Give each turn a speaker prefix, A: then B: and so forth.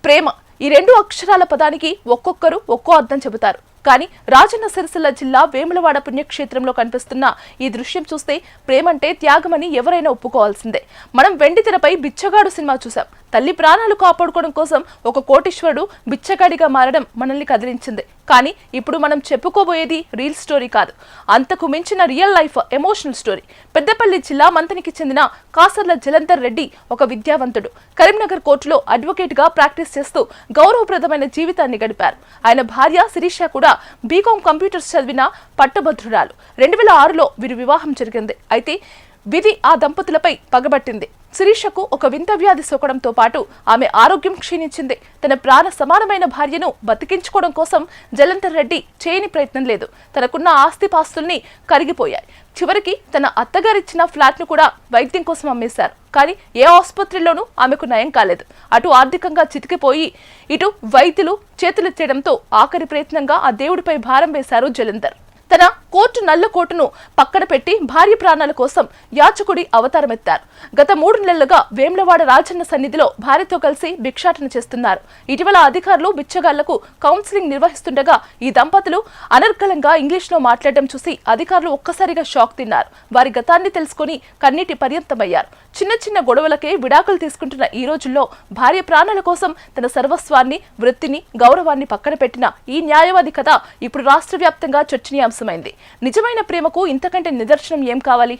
A: ప్రేమ ఈ రెండు అక్షరాల పదానికి ఒక్కొక్కరు ఒక్కో అర్థం చెబుతారు. కానీ రాజన్న సిరిసిల్ల జిల్లా వేములవాడ పుణ్యక్షేత్రంలో కనిపిస్తున్న ఈ దృశ్యం చూస్తే ప్రేమంటే త్యాగమని ఎవరైనా ఒప్పుకోవాల్సిందే. మనం వెండితెరపై బిచ్చగాడు సినిమా చూసాం. తల్లి ప్రాణాలు కాపాడుకోవడం కోసం ఒక కోటీశ్వరుడు బిచ్చగాడిగా మారడం మనల్ని కదిలించింది. కానీ ఇప్పుడు మనం చెప్పుకోబోయేది రీల్ స్టోరీ కాదు, అంతకు మించిన real life emotional story. Peddapalli జిల్లా మంతనికి చెందిన కాసర్ల జలంధర్ రెడ్డి ఒక విద్యావంతుడు. కరీంనగర్ కోర్టులో అడ్వకేట్ గా ప్రాక్టీస్ చేస్తూ గౌరవప్రదమైన జీవితాన్ని గడిపారు. ఆయన భార్య శిరీష కూడా బీకాం కంప్యూటర్స్ చదివిన పట్టభద్రురాలు. 2006లో వీరి వివాహం జరిగింది. అయితే విధి ఆ దంపతులపై పగబట్టింది. శిరీషకు ఒక వింత వ్యాధి సోకడంతో పాటు ఆమె ఆరోగ్యం క్షీణించింది. తన ప్రాణ సమానమైన భార్యను బతికించుకోవడం కోసం జలంధర్ రెడ్డి చేయని ప్రయత్నం లేదు. తనకున్న ఆస్తిపాస్తుల్ని కరిగిపోయాయి. చివరికి తన అత్తగారిచ్చిన ఫ్లాట్ ను కూడా వైద్యం కోసం అమ్మేశారు. కానీ ఏ ఆసుపత్రిలోనూ ఆమెకు నయం కాలేదు. అటు ఆర్థికంగా చితికిపోయి ఇటు వైద్యులు చేతులెత్తేయడంతో ఆఖరి ప్రయత్నంగా ఆ దేవుడిపై భారం వేశారు జలంధర్. తన నల్ల కోటును పక్కన పెట్టి భార్య ప్రాణాల కోసం యాచకుడి అవతారమెత్తారు. గత 3 నెలలుగా వేములవాడ రాజన్న సన్నిధిలో భార్యతో కలిసి భిక్షాటన చేస్తున్నారు. ఇటీవల అధికారులు బిచ్చగాళ్లకు కౌన్సిలింగ్ నిర్వహిస్తుండగా ఈ దంపతులు అనర్గళంగా ఇంగ్లీష్లో మాట్లాడడం చూసి అధికారులు ఒక్కసారిగా షాక్ తిన్నారు. వారి గతాన్ని తెలుసుకుని కన్నీటి పర్యంతమయ్యారు. చిన్న చిన్న గొడవలకే విడాకులు తీసుకుంటున్న ఈ రోజుల్లో భార్య ప్రాణాల కోసం తన సర్వస్వాన్ని, వృత్తిని, గౌరవాన్ని పక్కన పెట్టిన ఈ న్యాయవాది కథ ఇప్పుడు రాష్ట్ర వ్యాప్తంగా చర్చనీయాంశమైంది. నిజమైన ప్రేమకు ఇంతకంటే నిదర్శనం ఏం కావాలి?